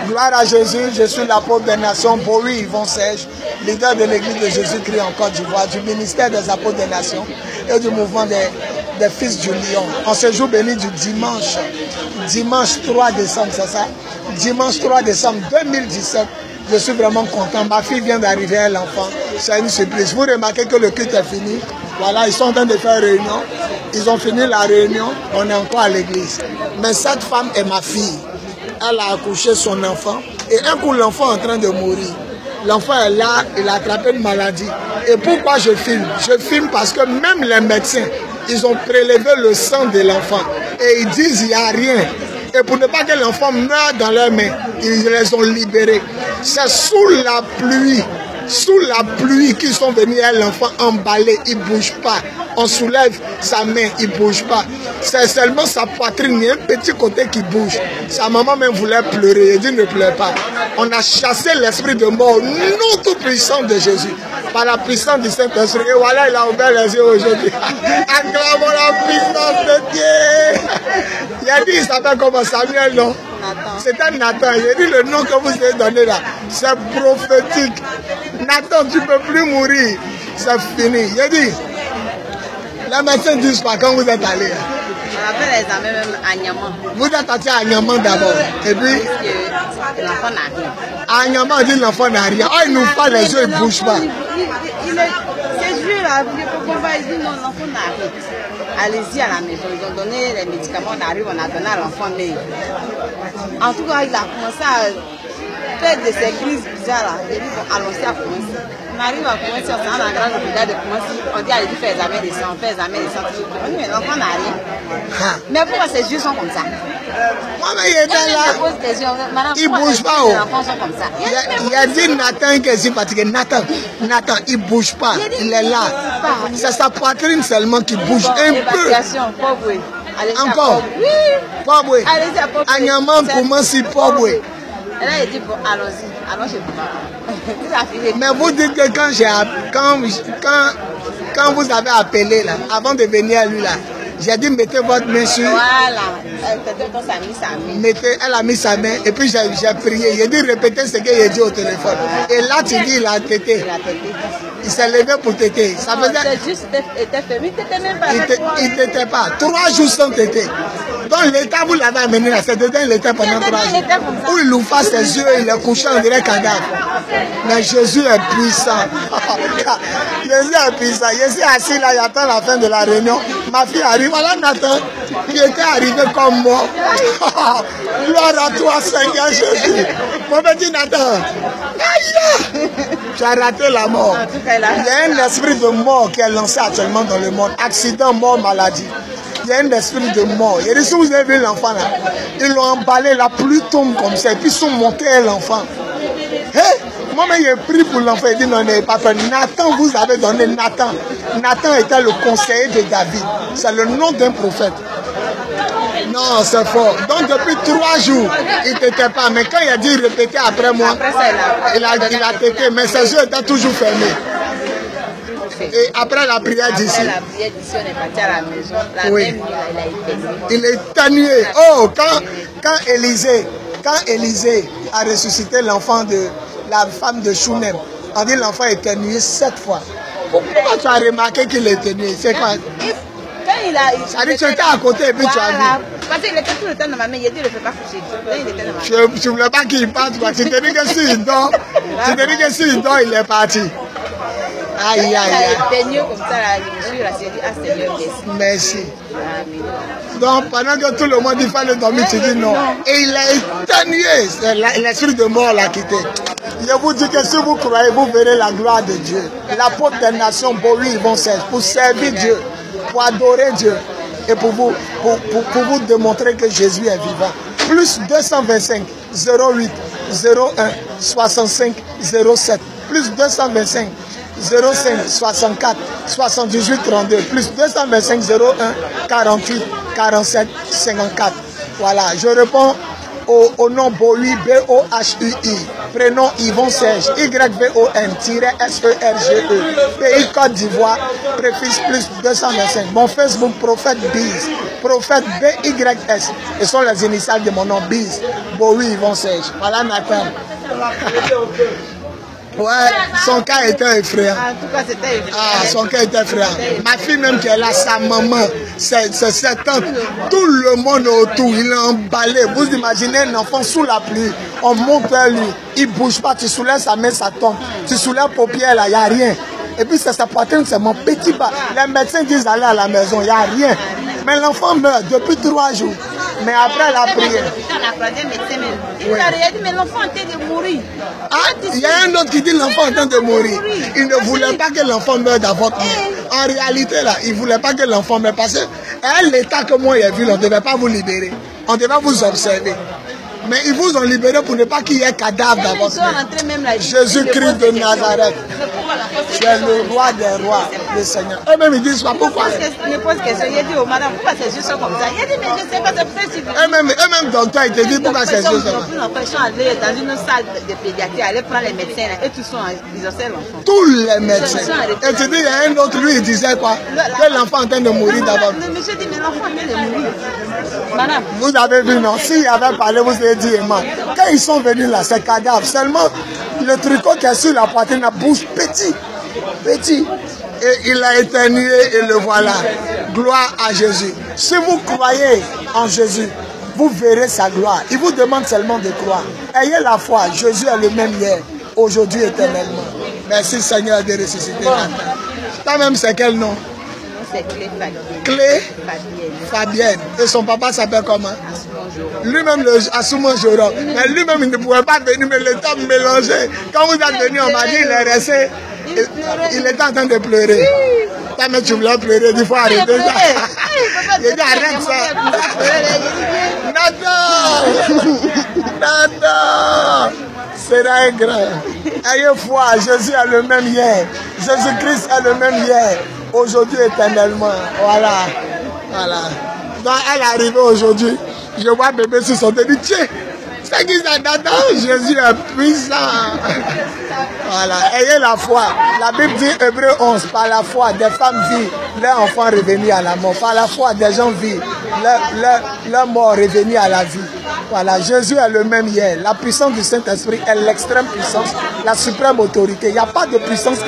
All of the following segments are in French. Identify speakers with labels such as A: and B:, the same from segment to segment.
A: Gloire à Jésus, je suis l'apôtre des nations, Bowie Yvon Serge, leader de l'église de Jésus-Christ en Côte d'Ivoire, du ministère des apôtres des nations et du mouvement des fils du lion. En ce jour béni du dimanche 3 décembre, c'est ça? Dimanche 3 décembre 2017, je suis vraiment content. Ma fille vient d'arriver à l'enfant, c'est une surprise. Vous remarquez que le culte est fini. Voilà, ils sont en train de faire réunion. Ils ont fini la réunion, on est encore à l'église. Mais cette femme est ma fille. Elle a accouché son enfant et un coup l'enfant est en train de mourir. L'enfant est là, il a attrapé une maladie. Et pourquoi je filme? Je filme parce que même les médecins, ils ont prélevé le sang de l'enfant et ils disent il n'y a rien. Et pour ne pas que l'enfant meure dans leurs mains, ils les ont libérés. C'est sous la pluie qu'ils sont venus à l'enfant emballé, il ne bouge pas. On soulève sa main, il ne bouge pas. C'est seulement sa poitrine, il y a un petit côté qui bouge. Sa maman même voulait pleurer, elle dit ne pleure pas. On a chassé l'esprit de mort, nous tout puissant de Jésus, par la puissance du Saint-Esprit. Et voilà, il a ouvert les yeux aujourd'hui. Acclamons la puissance de Dieu. Il a dit, il s'appelle comment? Samuel, non? C'était Nathan. Il a dit le nom que vous avez donné là. C'est prophétique. Nathan, tu ne peux plus mourir. C'est fini. Il a dit, les médecins ne disent pas quand vous êtes allé.
B: On a fait l'examen même à Niaman.
A: Vous êtes parti à Niaman d'abord. Et puis
B: l'enfant n'a rien.
A: À Niaman, on dit l'enfant n'a rien. Oh, il nous parle, les yeux, il ne bouge pas.
B: Ces jours là, il dit non, l'enfant n'a rien. Allez-y à la maison. Ils ont donné les médicaments, on arrive, on a donné à l'enfant. Mais en tout cas, il a commencé à faire de ces crises bizarres là. Il dit bon, allons-y à commencer. On arrive à commencer, on s'en a un grand hôpital de commencer. On dit allez-y faire examen de sang, on fait examen de sang. On dit mais l'enfant n'a rien. Mais pourquoi ces yeux sont comme ça?
A: Moi, mais il était là. Il ne bouge pas. Il a dit Nathan que c'est fatigué. Nathan, il ne bouge pas. Il est là. C'est sa poitrine seulement qui bouge un peu. Encore. Pauvre. À Niaman, comment si pauvre?
B: Et là, il dit bon, allons-y. Allons chez papa.
A: Mais vous dites que quand vous avez appelé là, avant de venir à lui là, j'ai dit mettez votre main sur.
B: Voilà.
A: Elle a mis sa main et puis j'ai prié. J'ai dit répétez ce qu'il a dit au téléphone. Et là tu dis il a tété. Il s'est levé pour téter. Ça faisait.
B: Juste était fermé, il t'était même pas.
A: Il t'était pas. 3 jours sans téter. Donc l'état vous l'avez amené là, c'est dedans il était pendant 3 jours. Où il ouvre ses yeux, il est couché en direct cadavre. Mais Jésus est puissant. Jésus est puissant. Je suis assis là, j'attends la fin de la réunion. Ma fille arrive, voilà Nathan, qui était arrivé comme moi. Gloire à toi Seigneur Jésus. Mon petit Nathan, aïe, tu as raté la mort. Il y a un esprit de mort qui est lancé actuellement dans le monde. Accident, mort, maladie. Il y a un esprit de mort. Et si vous avez vu l'enfant là, ils l'ont emballé, la pluie tombe comme ça, et puis ils sont montés à l'enfant. Hey, moi, j'ai pris pour l'enfant, il dit non, n'ayez pas peur. Nathan, vous avez donné Nathan. Nathan était le conseiller de David. C'est le nom d'un prophète. Non, c'est fort. Donc depuis 3 jours, il ne t'était pas. Mais quand il a dit répéter après moi, il a tété, mais ses yeux étaient toujours fermés. Et après la prière d'ici,
B: on est parti à la maison. La même nuit,
A: il est éternué. Oh, quand Élisée a ressuscité l'enfant de la femme de Shunem, on dit l'enfant est éternué 7 fois. Pourquoi tu as remarqué qu'il est éternué? C'est quoi? Ça dit que tu étais à côté et puis tu as vu.
B: Parce qu'il était tout le temps dans ma main, il a dit ne le fais pas coucher.
A: Je ne voulais pas qu'il parte. Tu te dis que s'il dort, il est parti. Aïe, aïe, aïe.
B: Comme ça, je suis dit, ah Seigneur,
A: merci. Donc pendant que tout le monde dit fallait dormir, tu dis non. Et il a éternué. C'est l'esprit de mort l'a quitté. Je vous dis que si vous croyez, vous verrez la gloire de Dieu. L'apôtre des nations, Bowie Yvon Serge, pour servir Dieu, pour adorer Dieu et pour vous démontrer que Jésus est vivant. Plus 225 08 01 65 07. Plus 225 05 64 78 32. Plus 225 01 48 47 54. Voilà, je réponds au nom Bohui, B-O-H-U-I. Prénom Yvon Serge, Y-V-O-N-S-E-R-G-E. Pays Côte d'Ivoire, préfixe plus 225. Mon Facebook, Prophète Biz. Prophète B-Y-S. Ce sont les initiales de mon nom, Biz. Bohui, Yvon Serge. Voilà Nathan. Ouais, son cas était effrayant.
B: En tout cas, c'était effrayant.
A: Ah, son cas était effrayant. Ma fille même qui est là, sa maman, c'est cette tante. Tout le monde autour, il est emballé. Vous imaginez un enfant sous la pluie, on monte vers lui, il ne bouge pas, tu soulèves sa main, ça tombe. Tu soulèves paupière là, il n'y a rien. Et puis c'est sa poitrine, c'est mon petit bas. Les médecins disent aller à la maison, il n'y a rien. Mais l'enfant meurt depuis 3 jours. Mais après la prière.
B: Il a dit, mais l'enfant est en train de mourir.
A: Ah, il y a un autre qui dit l'enfant est en train de mourir. Il ne voulait pas que l'enfant meure d'avortement. En réalité, là, il ne voulait pas que l'enfant meure. Parce que l'état que moi j'ai vu, on ne devait pas vous libérer. On devait vous observer. Mais ils vous ont libéré pour ne pas qu'il y ait cadavre d'avortement. Jésus-Christ de Nazareth. C'est le roi des rois, le Seigneur. Eux-mêmes ils disent pas pourquoi.
B: Il me pose question, il dit, oh madame, pourquoi c'est juste comme ça? Il dit, mais je ne sais pas, c'est peut-être.
A: Eux-mêmes docteur, ils te disent pourquoi c'est juste comme ça.
B: Ils ont aller dans une salle de pédiatrie, aller prendre les médecins, et tous sont, ils observent l'enfant.
A: Tous les médecins. Et tu dis, il y a un autre, lui, il disait quoi? Que l'enfant est en train de mourir d'abord.
B: Le monsieur dit, mais l'enfant est en train de mourir. Madame.
A: Vous avez vu, non? S'il avait parlé, vous avez dit, quand ils sont venus là, c'est cadavre. Seulement, le tricot qui est sur la poitrine, la bouche petit. Petit. Et il a éternué et le voilà. Gloire à Jésus. Si vous croyez en Jésus, vous verrez sa gloire. Il vous demande seulement de croire. Ayez la foi. Jésus est le même hier, aujourd'hui, éternellement. Merci Seigneur de ressusciter. Toi-même, c'est quel nom?
B: C'est Clé Fabienne.
A: Clé Fabienne. Et son papa s'appelle comment? Lui-même, le Assoumon Joron. Mais lui-même, il ne pouvait pas venir, mais le temps mélangé. Quand vous êtes venu, on m'a dit, il est resté. Il était en train de pleurer. Toi, mais tu voulais pleurer, il faut arrêter ça. Il dit, arrête ça. Nathan, sera un grand. Ayez foi, Jésus est le même hier. Jésus-Christ est le même hier. Aujourd'hui, éternellement. Voilà. Voilà. Donc, elle est arrivée aujourd'hui. Je vois bébé sur son tête. Tiens, c'est qui ça, Nathan? Jésus est puissant. Voilà. Ayez la foi. La Bible dit, Hébreu 11, par la foi, des femmes vivent, leurs enfants revenus à la mort. Par la foi, des gens vivent, leur mort revenus à la vie. Voilà. Jésus est le même hier. La puissance du Saint-Esprit est l'extrême puissance, la suprême autorité. Il n'y a pas de puissance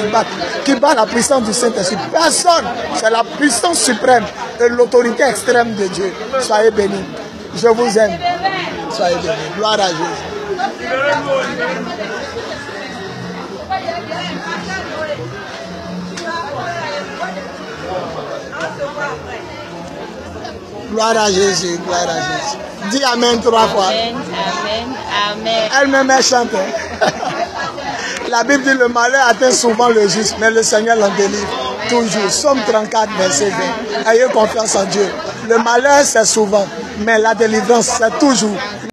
A: qui bat la puissance du Saint-Esprit. Personne. C'est la puissance suprême et l'autorité extrême de Dieu. Soyez bénis. Je vous aime. Soyez bénis. Gloire à Jésus. Gloire à Jésus, gloire à Jésus. Dis Amen 3 fois.
B: Amen, Amen, Amen.
A: Elle-même, elle chante. La Bible dit le malheur atteint souvent le juste, mais le Seigneur l'en délivre toujours. Somme 34, verset 20. Ayez confiance en Dieu. Le malheur, c'est souvent, mais la délivrance, c'est toujours.